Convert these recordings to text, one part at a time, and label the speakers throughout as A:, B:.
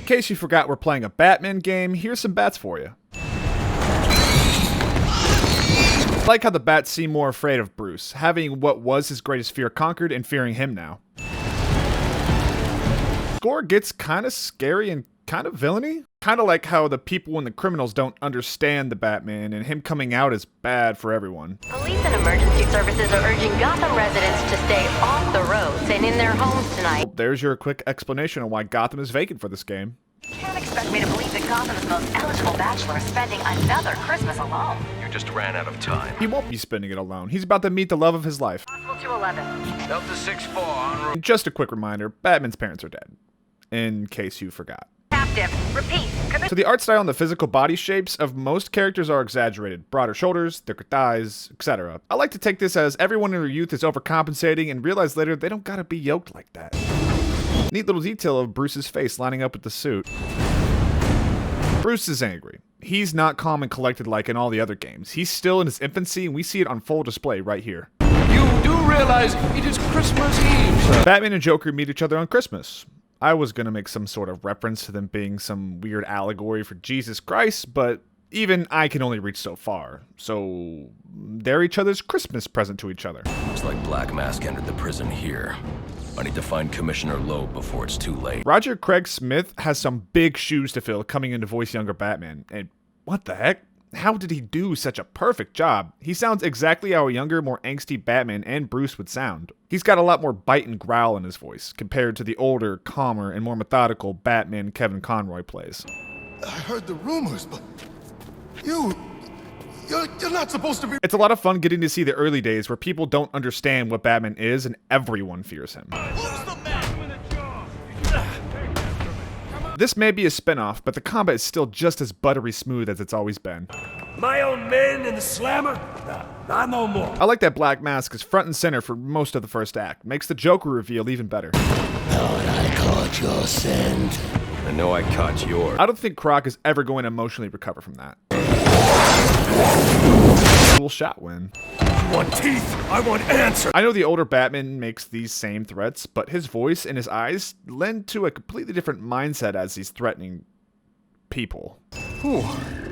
A: In case you forgot we're playing a Batman game, here's some bats for you. I like how the bats seem more afraid of Bruce, having what was his greatest fear conquered and fearing him now. Score gets kind of scary and kind of villainy. Kind of like how the people and the criminals don't understand the Batman, and him coming out is bad for everyone.
B: Police and emergency services are urging Gotham residents to stay off the roads and in their homes tonight.
A: Well, there's your quick explanation on why Gotham is vacant for this game.
C: You can't expect me to believe that Gotham's most eligible bachelor is spending another Christmas alone.
D: You just ran out of time.
A: He won't be spending it alone. He's about to meet the love of his life.
C: Possible to 11.
D: Delta 6-4 en route.
A: And just a quick reminder, Batman's parents are dead. In case you forgot.
C: Captive. Repeat.
A: So the art style and the physical body shapes of most characters are exaggerated. Broader shoulders, thicker thighs, etc. I like to take this as everyone in their youth is overcompensating and realize later they don't gotta be yoked like that. Neat little detail of Bruce's face lining up with the suit. Bruce is angry. He's not calm and collected like in all the other games. He's still in his infancy, and we see it on full display right here.
D: You do realize it is Christmas Eve, sir.
A: Batman and Joker meet each other on Christmas. I was gonna make some sort of reference to them being some weird allegory for Jesus Christ, but even I can only reach so far. So they're each other's Christmas present to each other.
D: Looks like Black Mask entered the prison here. I need to find Commissioner Loeb before it's too late.
A: Roger Craig Smith has some big shoes to fill coming in to voice younger Batman. And what the heck? How did he do such a perfect job? He sounds exactly how a younger, more angsty Batman and Bruce would sound. He's got a lot more bite and growl in his voice, compared to the older, calmer, and more methodical Batman Kevin Conroy plays.
E: I heard the rumors, but you're not supposed to be.
A: It's a lot of fun getting to see the early days where people don't understand what Batman is and everyone fears him. This may be a spin-off, but the combat is still just as buttery smooth as it's always been.
F: My own men in the slammer? Nah, not no more.
A: I like that Black Mask is front and center for most of the first act. Makes the Joker reveal even better.
E: I caught your scent.
D: I know I caught yours.
A: I don't think Croc is ever going to emotionally recover from that. Cool shot win.
F: I want teeth. I want answers.
A: I know the older Batman makes these same threats, but his voice and his eyes lend to a completely different mindset as he's threatening people.
G: Whew,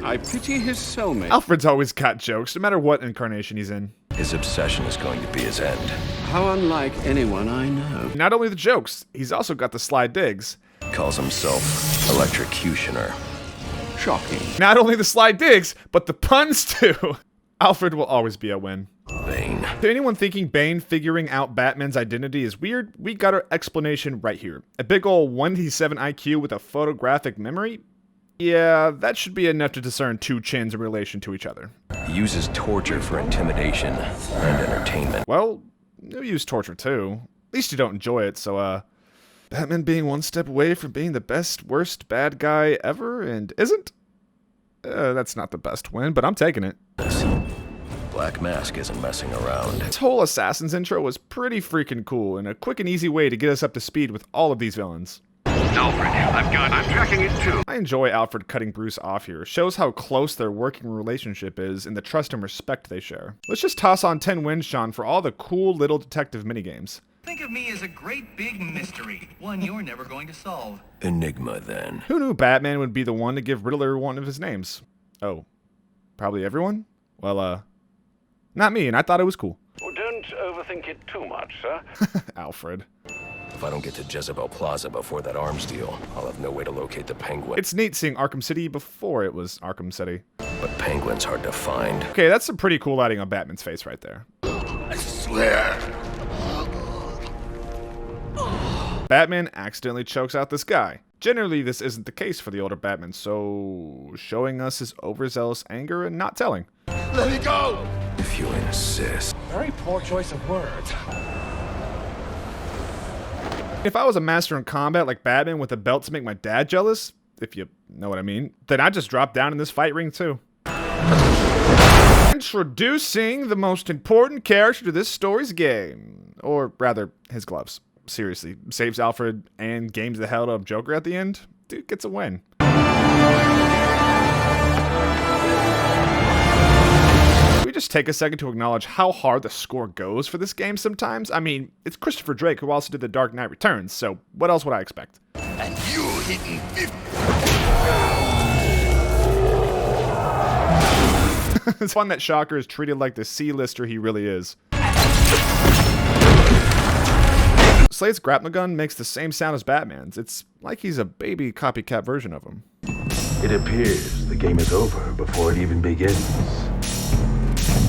G: I pity his cellmate.
A: Alfred's always got jokes, no matter what incarnation he's in.
D: His obsession is going to be his end.
G: How unlike anyone I know.
A: Not only the jokes, he's also got the sly digs.
D: Calls himself Electrocutioner.
G: Shocking.
A: Not only the sly digs, but the puns too. Alfred will always be a win.
D: Bane.
A: To anyone thinking Bane figuring out Batman's identity is weird, we got our explanation right here. A big ol' 187 IQ with a photographic memory? Yeah, that should be enough to discern two chins in relation to each other.
D: He uses torture for intimidation and entertainment.
A: Well, you use torture too. At least you don't enjoy it, so Batman being one step away from being the best, worst bad guy ever and isn't? That's not the best win, but I'm taking it.
D: Black Mask isn't messing around.
A: This whole Assassin's intro was pretty freaking cool and a quick and easy way to get us up to speed with all of these villains.
F: Alfred, I'm tracking it too.
A: I enjoy Alfred cutting Bruce off here. Shows how close their working relationship is and the trust and respect they share. Let's just toss on 10 wins, Sean, for all the cool little detective minigames.
H: Think of me as a great big mystery, one you're never going to solve.
D: Enigma, then.
A: Who knew Batman would be the one to give Riddler one of his names? Oh, probably everyone? Well, not me, and I thought it was cool.
F: Oh, don't overthink it too much, sir.
A: Alfred.
D: If I don't get to Jezebel Plaza before that arms deal, I'll have no way to locate the Penguin.
A: It's neat seeing Arkham City before it was Arkham City.
D: But Penguin's hard to find.
A: Okay, that's some pretty cool lighting on Batman's face right there.
E: I swear.
A: Batman accidentally chokes out this guy. Generally, this isn't the case for the older Batman, so showing us his overzealous anger and not telling.
E: Let me go.
D: If you insist.
F: Very poor choice of words.
A: If I was a master in combat like Batman with a belt to make my dad jealous, if you know what I mean, then I'd just drop down in this fight ring too. Introducing the most important character to this story's game. Or rather, his gloves. Seriously, saves Alfred and games the hell out of Joker at the end. Dude gets a win. We just take a second to acknowledge how hard the score goes for this game sometimes. I mean, it's Christopher Drake who also did The Dark Knight Returns, so what else would I expect?
E: And you hitting 50.
A: It's fun that Shocker is treated like the C-lister he really is. Slade's grappling gun makes the same sound as Batman's. It's like he's a baby copycat version of him.
I: It appears the game is over before it even begins.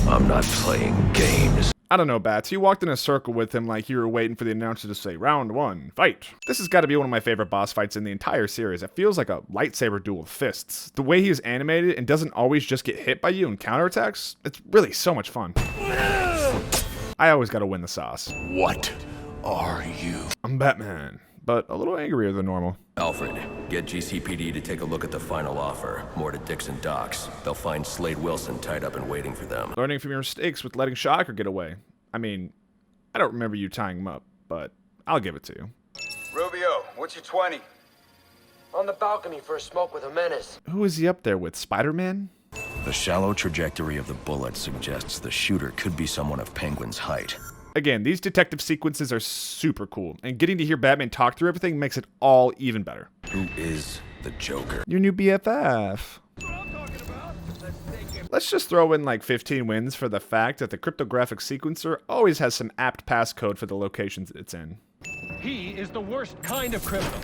D: I'm not playing games.
A: I don't know, Bats. You walked in a circle with him like you were waiting for the announcer to say, "Round 1, fight." This has got to be one of my favorite boss fights in the entire series. It feels like a lightsaber duel of fists. The way he is animated and doesn't always just get hit by you and counterattacks, it's really so much fun. I always gotta win the sauce.
E: What are you?
A: I'm Batman, but a little angrier than normal.
D: Alfred, get GCPD to take a look at the final offer. More to Dixon Docks. They'll find Slade Wilson tied up and waiting for them.
A: Learning from your mistakes with letting Shocker get away. I mean, I don't remember you tying him up, but I'll give it to you.
J: Rubio, what's your 20?
K: On the balcony for a smoke with a menace.
A: Who is he up there with, Spider-Man?
D: The shallow trajectory of the bullet suggests the shooter could be someone of Penguin's height.
A: Again, these detective sequences are super cool, and getting to hear Batman talk through everything makes it all even better.
D: Who is the Joker?
A: Your new BFF. Let's just throw in like 15 wins for the fact that the cryptographic sequencer always has some apt passcode for the locations it's in.
L: He is the worst kind of criminal.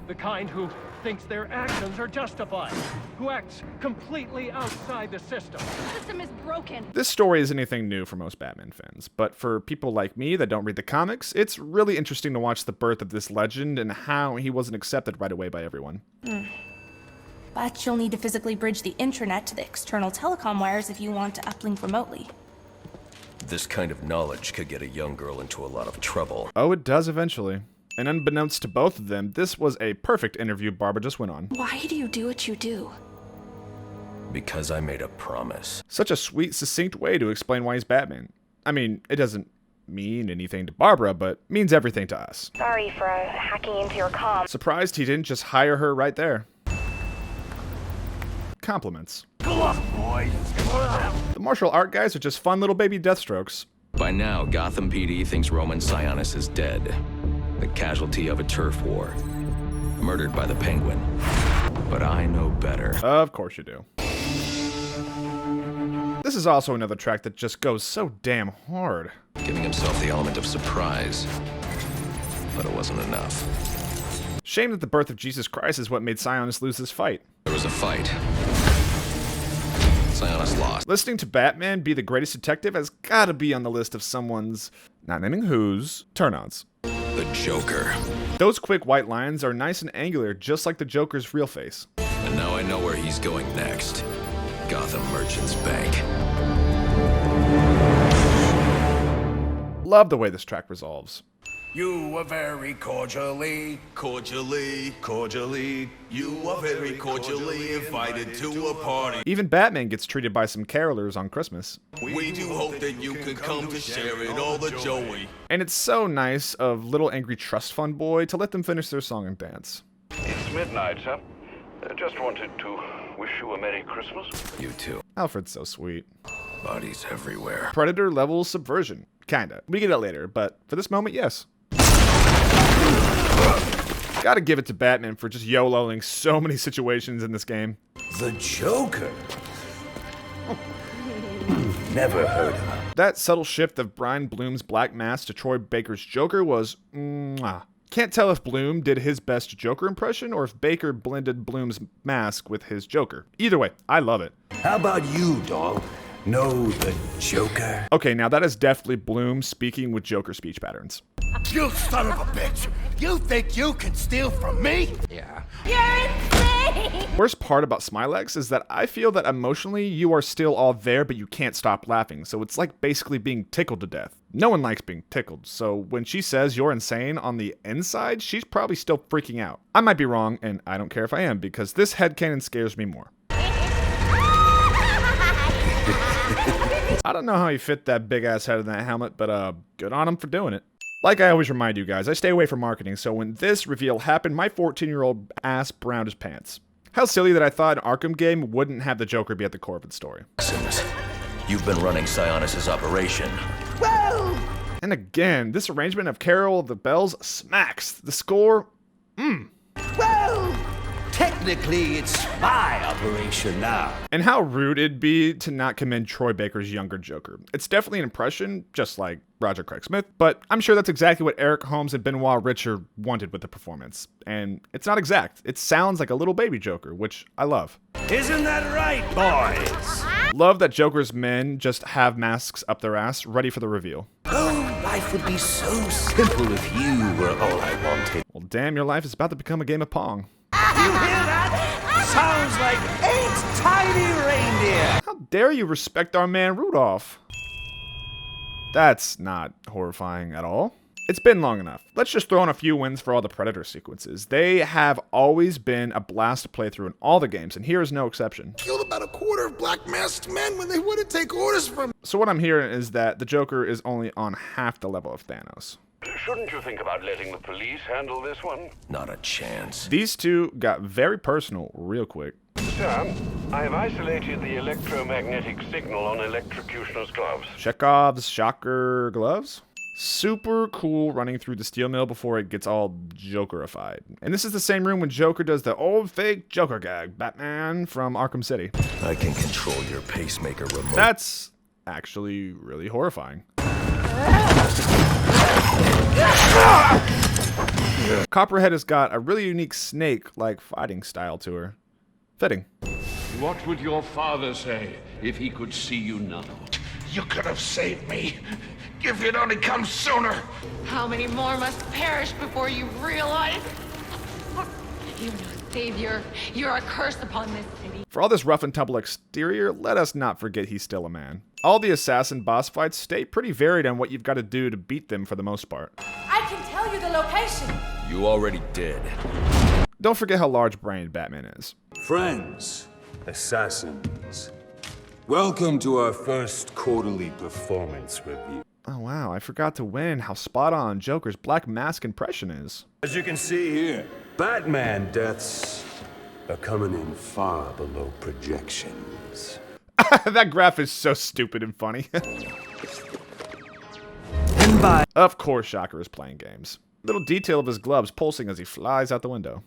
L: The kind who thinks their actions are justified. Who acts completely outside the system.
M: The system is broken.
A: This story isn't anything new for most Batman fans, but for people like me that don't read the comics, it's really interesting to watch the birth of this legend and how he wasn't accepted right away by everyone.
M: But you'll need to physically bridge the intranet to the external telecom wires if you want to uplink remotely.
D: This kind of knowledge could get a young girl into a lot of trouble.
A: Oh, it does eventually. And unbeknownst to both of them, this was a perfect interview Barbara just went on.
M: Why do you do what you do?
D: Because I made a promise.
A: Such a sweet, succinct way to explain why he's Batman. I mean, it doesn't mean anything to Barbara, but means everything to us.
N: Sorry for hacking into your comm.
A: Surprised he didn't just hire her right there. Compliments.
F: Go on, boys.
A: The martial art guys are just fun little baby Deathstrokes.
D: By now, Gotham PD thinks Roman Sionis is dead. The casualty of a turf war. Murdered by the Penguin. But I know better.
A: Of course you do. This is also another track that just goes so damn hard.
D: Giving himself the element of surprise. But it wasn't enough.
A: Shame that the birth of Jesus Christ is what made Sionis lose this fight.
D: There was a fight. Sionis lost.
A: Listening to Batman be the greatest detective has gotta be on the list of someone's, not naming whose, turn-ons.
D: The Joker.
A: Those quick white lines are nice and angular, just like the Joker's real face.
D: And now I know where he's going next. Gotham Merchants Bank.
A: Love the way this track resolves.
F: You were very cordially, you were very cordially invited to a party.
A: Even Batman gets treated by some carolers on Christmas.
F: We do hope that you can come to share in all the joy.
A: And it's so nice of little angry trust fund boy to let them finish their song and dance.
O: It's midnight, sir. Just wanted to wish you a Merry Christmas.
D: You too.
A: Alfred's so sweet.
D: Bodies everywhere.
A: Predator level subversion. Kinda. We get it later, but for this moment, yes. Gotta give it to Batman for just YOLOing so many situations in this game.
F: The Joker? Never heard of him.
A: That subtle shift of Brian Bloom's Black Mask to Troy Baker's Joker was mwah. Can't tell if Bloom did his best Joker impression or if Baker blended Bloom's mask with his Joker. Either way, I love it.
F: How about you, dog? Know the Joker?
A: Okay, now that is definitely Bloom speaking with Joker speech patterns.
E: You son of a bitch! You think you can steal from me?
K: Yeah.
M: You're insane!
A: Worst part about Smilex is that I feel that emotionally you are still all there, but you can't stop laughing, so it's like basically being tickled to death. No one likes being tickled, so when she says you're insane on the inside, she's probably still freaking out. I might be wrong, and I don't care if I am, because this headcanon scares me more. I don't know how he fit that big-ass head in that helmet, but good on him for doing it. Like I always remind you guys, I stay away from marketing, so when this reveal happened, my 14-year-old ass browned his pants. How silly that I thought an Arkham game wouldn't have the Joker be at the core of its story.
D: You've been running Sionis' operation.
A: Woo! And again, this arrangement of Carol of the Bells smacks. The score, Woo!
P: Technically, it's my operation now.
A: And how rude it'd be to not commend Troy Baker's younger Joker. It's definitely an impression, just like Roger Craig Smith, but I'm sure that's exactly what Eric Holmes and Benoit Richard wanted with the performance. And it's not exact. It sounds like a little baby Joker, which I love.
F: Isn't that right, boys?
A: Love that Joker's men just have masks up their ass, ready for the reveal.
P: Oh, life would be so simple if you were all I wanted.
A: Well, damn, your life is about to become a game of Pong.
P: You hear that? Sounds like 8 tiny reindeer.
A: How dare you respect our man Rudolph? That's not horrifying at all. It's been long enough. Let's just throw in a few wins for all the Predator sequences. They have always been a blast to play through in all the games, and here is no exception.
E: Killed about a quarter of black masked men when they wouldn't take orders from.
A: So what I'm hearing is that the Joker is only on half the level of Thanos.
O: Shouldn't you think about letting the police handle this one?
F: Not a chance.
A: These two got very personal real quick.
O: Sir, I have isolated the electromagnetic signal on Electrocutioner's gloves.
A: Chekhov's shocker gloves? Super cool running through the steel mill before it gets all Jokerified. And this is the same room when Joker does the old fake Joker gag, Batman from Arkham City.
F: I can control your pacemaker remote.
A: That's actually really horrifying. Copperhead has got a really unique snake-like fighting style to her. Fitting.
G: What would your father say if he could see you now?
E: You could have saved me if you'd only come sooner.
Q: How many more must perish before you realize? You're no savior. You're a curse upon this city.
A: For all this rough and tumble exterior, let us not forget he's still a man. All the assassin boss fights stay pretty varied on what you've got to do to beat them for the most part.
Q: I can tell you the location.
F: You already did.
A: Don't forget how large-brained Batman is.
R: Friends, assassins, welcome to our first quarterly performance review.
A: Oh wow, I forgot to win how spot on Joker's Black Mask impression is.
R: As you can see here, Batman deaths are coming in far below projections.
A: That graph is so stupid and funny. Of course Shocker is playing games. Little detail of his gloves pulsing as he flies out the window.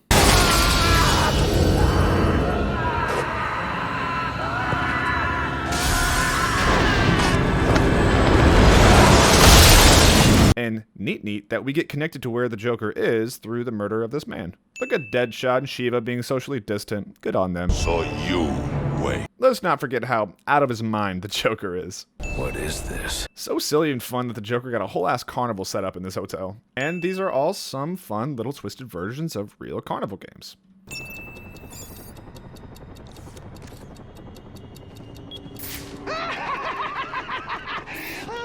A: And neat that we get connected to where the Joker is through the murder of this man. Look at Deadshot and Shiva being socially distant. Good on them.
E: So you wait.
A: Let's not forget how out of his mind the Joker is.
F: What is this?
A: So silly and fun that the Joker got a whole ass carnival set up in this hotel. And these are all some fun little twisted versions of real carnival games.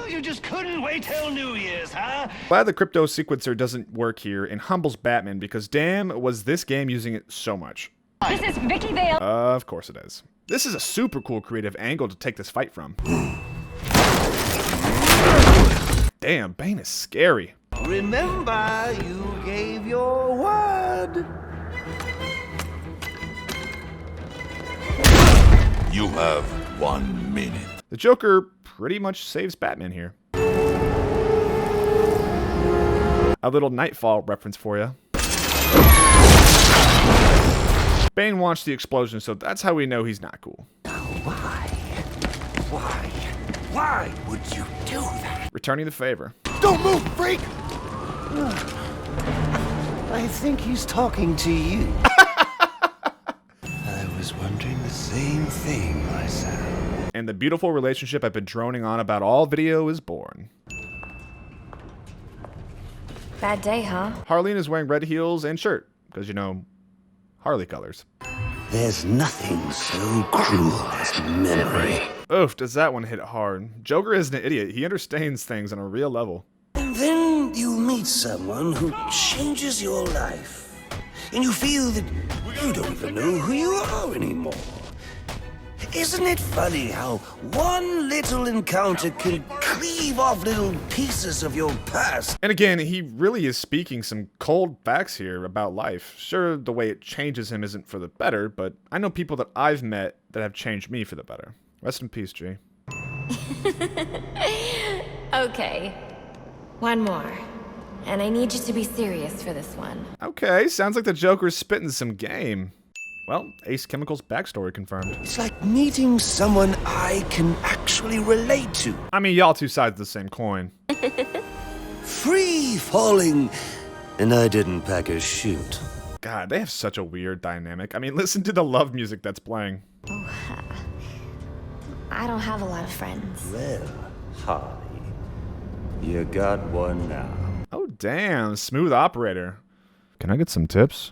F: You just couldn't wait till New Year's, huh?
A: Glad the crypto sequencer doesn't work here and humbles Batman because damn was this game using it so much.
Q: This is Vicky Vale.
A: Of course it is. This is a super cool creative angle to take this fight from. Damn, Bane is scary.
P: Remember, you gave your word.
E: You have 1 minute.
A: The Joker pretty much saves Batman here. A little Nightfall reference for you. Bane watched the explosion, so that's how we know he's not cool.
P: Why would you do that?
A: Returning the favor.
E: Don't move, freak!
P: I think he's talking to you. I was wondering the same thing myself.
A: And the beautiful relationship I've been droning on about all video is born.
Q: Bad day, huh?
A: Harleen is wearing red heels and shirt, because, you know, Harley colors.
P: There's nothing so cruel as memory.
A: Oof, does that one hit hard. Joker isn't an idiot. He understands things on a real level.
P: And then you meet someone who changes your life. And you feel that you don't even know who you are anymore. Isn't it funny how one little encounter can cleave off little pieces of your past?
A: And again, he really is speaking some cold facts here about life. Sure, the way it changes him isn't for the better, but I know people that I've met that have changed me for the better. Rest in peace, G.
Q: Okay. One more. And I need you to be serious for this one.
A: Okay, sounds like the Joker's spitting some game. Well, Ace Chemical's backstory confirmed.
P: It's like meeting someone I can actually relate to.
A: I mean, y'all two sides of the same coin.
P: Free falling, and I didn't pack a chute.
A: God, they have such a weird dynamic. I mean, listen to the love music that's playing.
N: Oh, I don't have a lot of friends.
P: Well, Harley, you got one now.
A: Oh, damn. Smooth operator. Can I get some tips?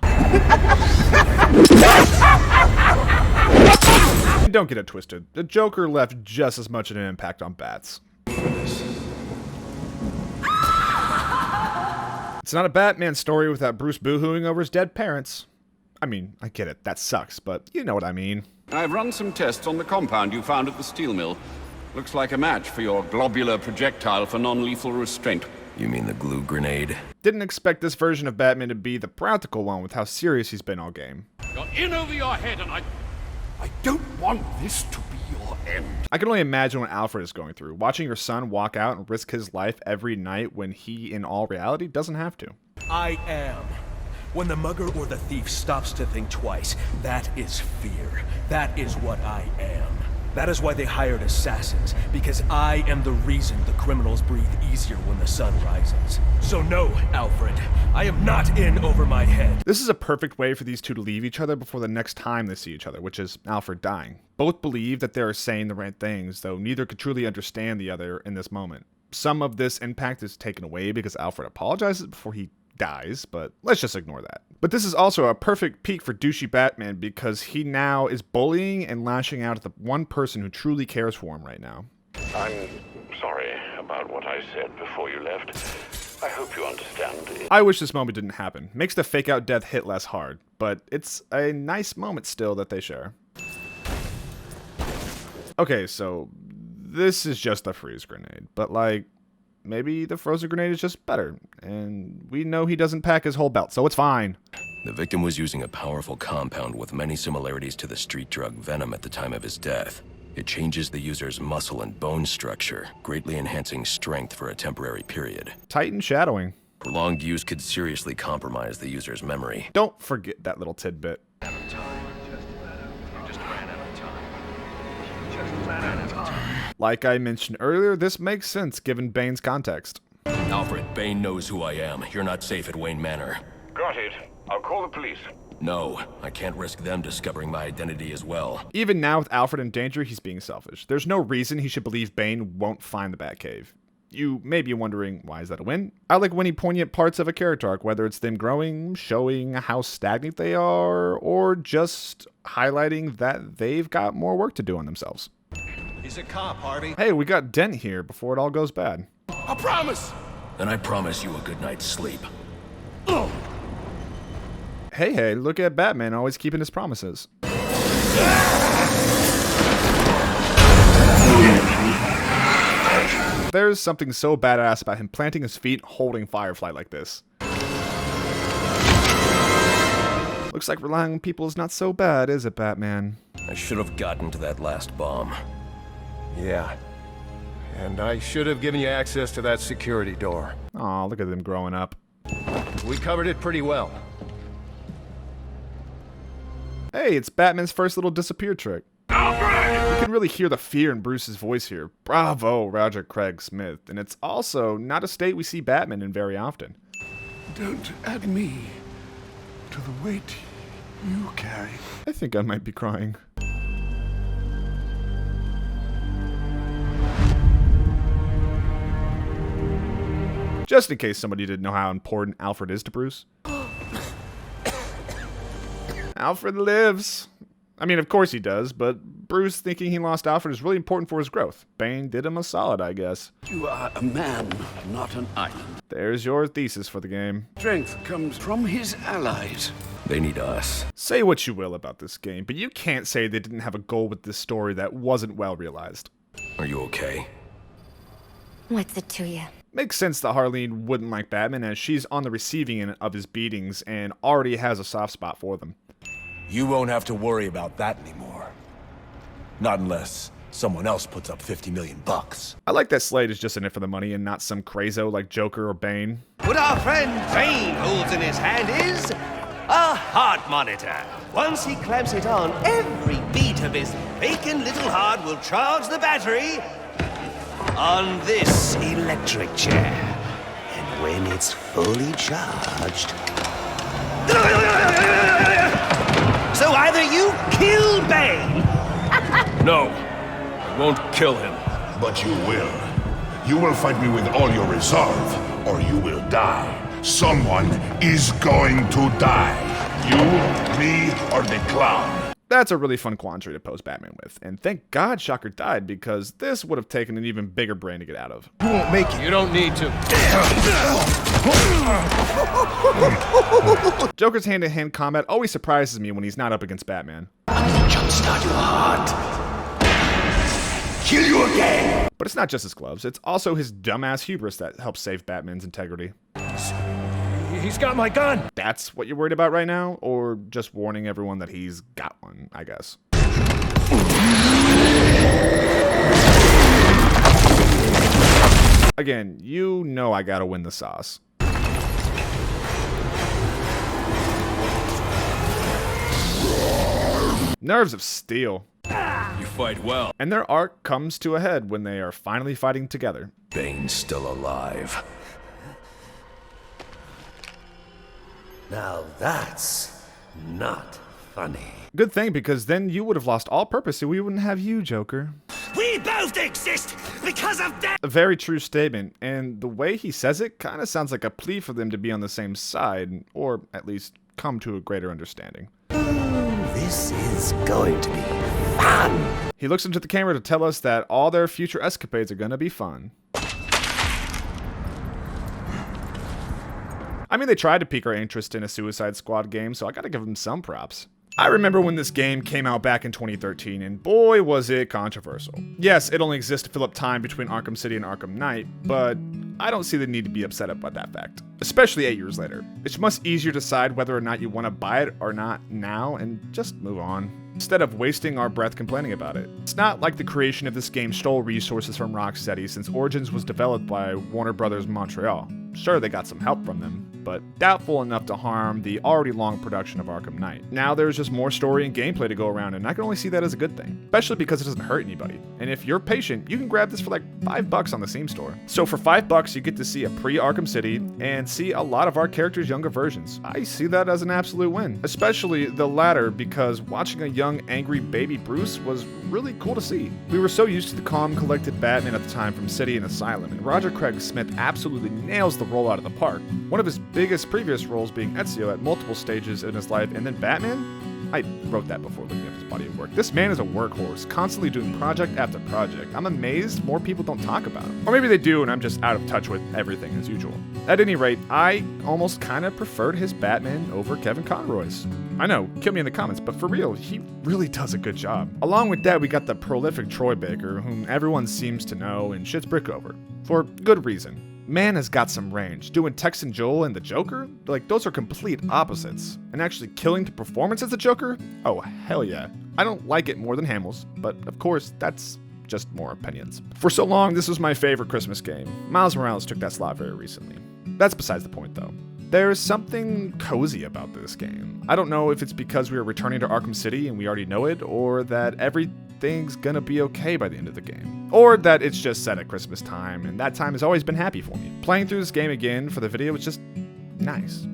A: Don't get it twisted. The Joker left just as much of an impact on bats. It's not a Batman story without Bruce boohooing over his dead parents. I mean, I get it. That sucks, but you know what I mean.
G: I've run some tests on the compound you found at the steel mill. Looks like a match for your globular projectile for non-lethal restraint.
D: You mean the glue grenade?
A: Didn't expect this version of Batman to be the practical one with how serious he's been all game.
G: You're in over your head, and I don't want this to be your end.
A: I can only imagine what Alfred is going through, watching your son walk out and risk his life every night when he, in all reality, doesn't have to.
F: I am. When the mugger or the thief stops to think twice, that is fear. That is what I am. That is why they hired assassins, because I am the reason the criminals breathe easier when the sun rises. So no, Alfred, I am not in over my head.
A: This is a perfect way for these two to leave each other before the next time they see each other, which is Alfred dying. Both believe that they are saying the right things, though neither could truly understand the other in this moment. Some of this impact is taken away because Alfred apologizes before he dies, but let's just ignore that. But this is also a perfect peak for douchey Batman because he now is bullying and lashing out at the one person who truly cares for him right now.
O: I'm sorry about what I said before you left. I hope you understand.
A: I wish this moment didn't happen. Makes the fake out death hit less hard, but it's a nice moment still that they share. Okay, so this is just a freeze grenade, but like, maybe the frozen grenade is just better, and we know he doesn't pack his whole belt, so it's fine.
D: The victim was using a powerful compound with many similarities to the street drug Venom at the time of his death. It changes the user's muscle and bone structure, greatly enhancing strength for a temporary period.
A: Titan shadowing.
D: Prolonged use could seriously compromise the user's memory.
A: Don't forget that little tidbit. Like I mentioned earlier, this makes sense given Bane's context.
D: Alfred, Bane knows who I am. You're not safe at Wayne Manor.
O: Got it. I'll call the police.
D: No, I can't risk them discovering my identity as well.
A: Even now with Alfred in danger, he's being selfish. There's no reason he should believe Bane won't find the Batcave. You may be wondering, why is that a win? I like winning poignant parts of a character arc, whether it's them growing, showing how stagnant they are, or just highlighting that they've got more work to do on themselves.
F: He's a cop, Harvey.
A: Hey, we got Dent here before it all goes bad.
F: I promise!
D: And I promise you a good night's sleep.
A: Hey, look at Batman always keeping his promises. There's something so badass about him planting his feet holding Firefly like this. Looks like relying on people is not so bad, is it, Batman?
D: I should have gotten to that last bomb.
S: Yeah. And I should have given you access to that security door.
A: Aw, look at them growing up.
S: We covered it pretty well.
A: Hey, it's Batman's first little disappear trick. You can really hear the fear in Bruce's voice here. Bravo, Roger Craig Smith. And it's also not a state we see Batman in very often.
E: Don't add me to the weight you carry.
A: I think I might be crying. Just in case somebody didn't know how important Alfred is to Bruce. Alfred lives. I mean, of course he does, but Bruce thinking he lost Alfred is really important for his growth. Bane did him a solid, I guess.
G: You are a man, not an island.
A: There's your thesis for the game.
G: Strength comes from his allies.
D: They need us.
A: Say what you will about this game, but you can't say they didn't have a goal with this story that wasn't well realized.
D: Are you okay?
N: What's it to you?
A: Makes sense that Harleen wouldn't like Batman as she's on the receiving end of his beatings and already has a soft spot for them.
F: You won't have to worry about that anymore. Not unless someone else puts up 50 million bucks.
A: I like that Slade is just in it for the money and not some crazo like Joker or Bane.
T: What our friend Bane holds in his hand is
P: A heart monitor. Once he clamps it on, every beat of his bacon little heart will charge the battery on this electric chair. And when it's fully charged... So either you kill Bane...
F: No, I won't kill him.
E: But you will. You will fight me with all your resolve, or you will die. Someone is going to die. You, me, or the clown.
A: That's a really fun quandary to pose Batman with, and thank God Shocker died, because this would have taken an even bigger brain to get out of.
S: You won't make it. You don't need to.
A: Joker's hand-to-hand combat always surprises me when he's not up against Batman.
P: Jumpstart your heart. Kill you again!
A: But it's not just his gloves, it's also his dumbass hubris that helps save Batman's integrity.
S: He's got my gun!
A: That's what you're worried about right now? Or just warning everyone that he's got one, I guess. Again, you know I gotta win the sauce. Nerves of steel.
F: You fight well.
A: And their arc comes to a head when they are finally fighting together.
D: Bane's still alive.
P: Now that's not funny.
A: Good thing, because then you would have lost all purpose and we wouldn't have you, Joker.
P: We both exist because of that!
A: A very true statement, and the way he says it kind of sounds like a plea for them to be on the same side, or at least come to a greater understanding.
P: This is going to be fun!
A: He looks into the camera to tell us that all their future escapades are gonna be fun. I mean, they tried to pique our interest in a Suicide Squad game, so I gotta give them some props. I remember when this game came out back in 2013, and boy was it controversial. Yes, it only exists to fill up time between Arkham City and Arkham Knight, but I don't see the need to be upset about that fact. Especially 8 years later. It's much easier to decide whether or not you want to buy it or not now, and just move on, instead of wasting our breath complaining about it. It's not like the creation of this game stole resources from Rocksteady, since Origins was developed by Warner Bros. Montreal. Sure, they got some help from them, but doubtful enough to harm the already long production of Arkham Knight. Now there's just more story and gameplay to go around, and I can only see that as a good thing, especially because it doesn't hurt anybody. And if you're patient, you can grab this for like $5 on the Steam store. So for $5, you get to see a pre-Arkham City and see a lot of our characters' younger versions. I see that as an absolute win, especially the latter, because watching a young, angry baby Bruce was really cool to see. We were so used to the calm, collected Batman at the time from City and Asylum, and Roger Craig Smith absolutely nails the role out of the park. One of his biggest previous roles being Ezio at multiple stages in his life, and then Batman? I wrote that before looking up his body of work. This man is a workhorse, constantly doing project after project. I'm amazed more people don't talk about him. Or maybe they do and I'm just out of touch with everything as usual. At any rate, I almost kind of preferred his Batman over Kevin Conroy's. I know, kill me in the comments, but for real, he really does a good job. Along with that, we got the prolific Troy Baker, whom everyone seems to know and shits brick over. For good reason. Man has got some range. Doing Tex and Joel and the Joker? Like, those are complete opposites. And actually killing the performance as the Joker? Oh, hell yeah. I don't like it more than Hamill's, but of course, that's just more opinions. For so long, this was my favorite Christmas game. Miles Morales took that slot very recently. That's besides the point, though. There's something cozy about this game. I don't know if it's because we are returning to Arkham City and we already know it, or that everything's gonna be okay by the end of the game. Or that it's just set at Christmas time, and that time has always been happy for me. Playing through this game again for the video was just nice.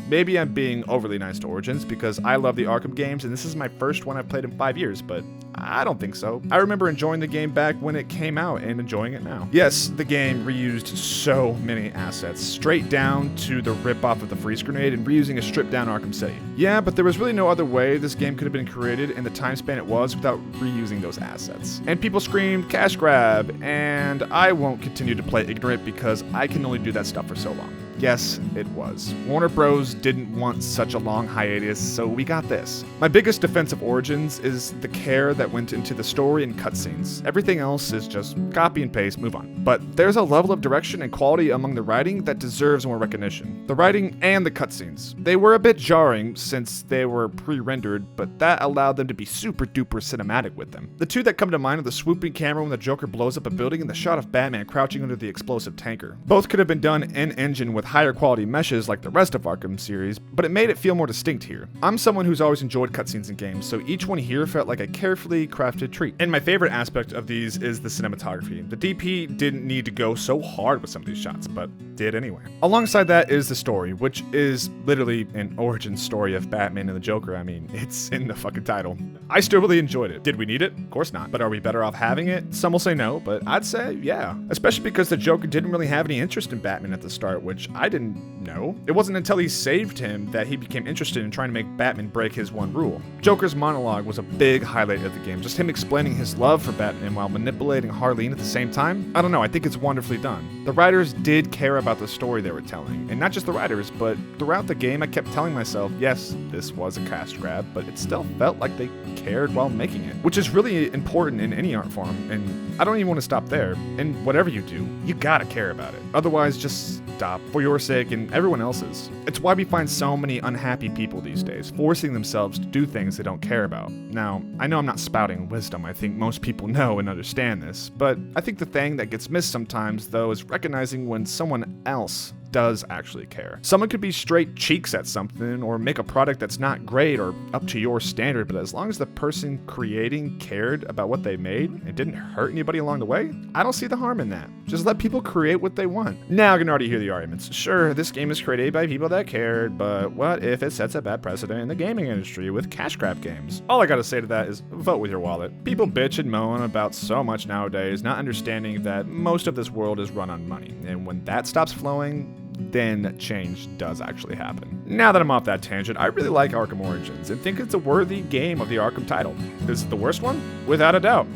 A: Maybe I'm being overly nice to Origins because I love the Arkham games and this is my first one I've played in 5 years, but I don't think so. I remember enjoying the game back when it came out and enjoying it now. Yes, the game reused so many assets, straight down to the rip-off of the freeze grenade and reusing a stripped-down Arkham City. Yeah, but there was really no other way this game could have been created in the time span it was without reusing those assets. And people screamed, cash grab, and I won't continue to play ignorant because I can only do that stuff for so long. Yes, it was. Warner Bros. Didn't want such a long hiatus, so we got this. My biggest defense of Origins is the care that went into the story and cutscenes. Everything else is just copy and paste, move on. But there's a level of direction and quality among the writing that deserves more recognition. The writing and the cutscenes. They were a bit jarring since they were pre-rendered, but that allowed them to be super duper cinematic with them. The two that come to mind are the swooping camera when the Joker blows up a building and the shot of Batman crouching under the explosive tanker. Both could have been done in-engine with higher quality meshes like the rest of Arkham series, but it made it feel more distinct here. I'm someone who's always enjoyed cutscenes in games, so each one here felt like a carefully crafted treat. And my favorite aspect of these is the cinematography. The DP didn't need to go so hard with some of these shots, but did anyway. Alongside that is the story, which is literally an origin story of Batman and the Joker. I mean, it's in the fucking title. I still really enjoyed it. Did we need it? Of course not. But are we better off having it? Some will say no, but I'd say yeah. Especially because the Joker didn't really have any interest in Batman at the start, which I didn't know. It wasn't until he saved him that he became interested in trying to make Batman break his one rule. Joker's monologue was a big highlight of the game, just him explaining his love for Batman while manipulating Harleen at the same time. I don't know, I think it's wonderfully done. The writers did care about the story they were telling, and not just the writers, but throughout the game I kept telling myself, yes, this was a cash grab, but it still felt like they cared while making it, which is really important in any art form, and I don't even want to stop there. In whatever you do, you gotta care about it. Otherwise, just stop, for your sake and everyone else's. It's why we find so many unhappy people these days, forcing themselves to do things they don't care about. Now, I know I'm not spouting wisdom, I think most people know and understand this, but I think the thing that gets missed sometimes, though, is recognizing when someone else does actually care. Someone could be straight cheeks at something or make a product that's not great or up to your standard, but as long as the person creating cared about what they made and didn't hurt anybody along the way, I don't see the harm in that. Just let people create what they want. Now I can already hear the arguments. Sure, this game is created by people that cared, but what if it sets a bad precedent in the gaming industry with cash grab games? All I gotta say to that is vote with your wallet. People bitch and moan about so much nowadays, not understanding that most of this world is run on money, and when that stops flowing, then change does actually happen. Now that I'm off that tangent, I really like Arkham Origins and think it's a worthy game of the Arkham title. Is it the worst one? Without a doubt.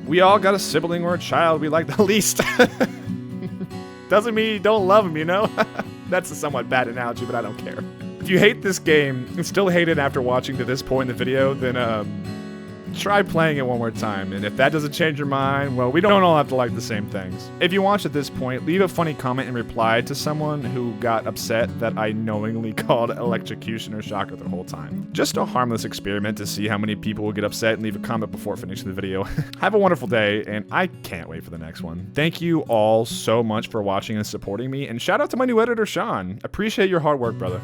A: We all got a sibling or a child we like the least. Doesn't mean you don't love him, you know? That's a somewhat bad analogy, but I don't care. If you hate this game and still hate it after watching to this point in the video, then try playing it one more time, and if that doesn't change your mind, well, we don't all have to like the same things. If you watch at this point, leave a funny comment and reply to someone who got upset that I knowingly called Electrocutioner Shocker the whole time. Just a harmless experiment to see how many people will get upset and leave a comment before finishing the video. Have a wonderful day, and I can't wait for the next one. Thank you all so much for watching and supporting me, and shout out to my new editor, Sean. Appreciate your hard work, brother.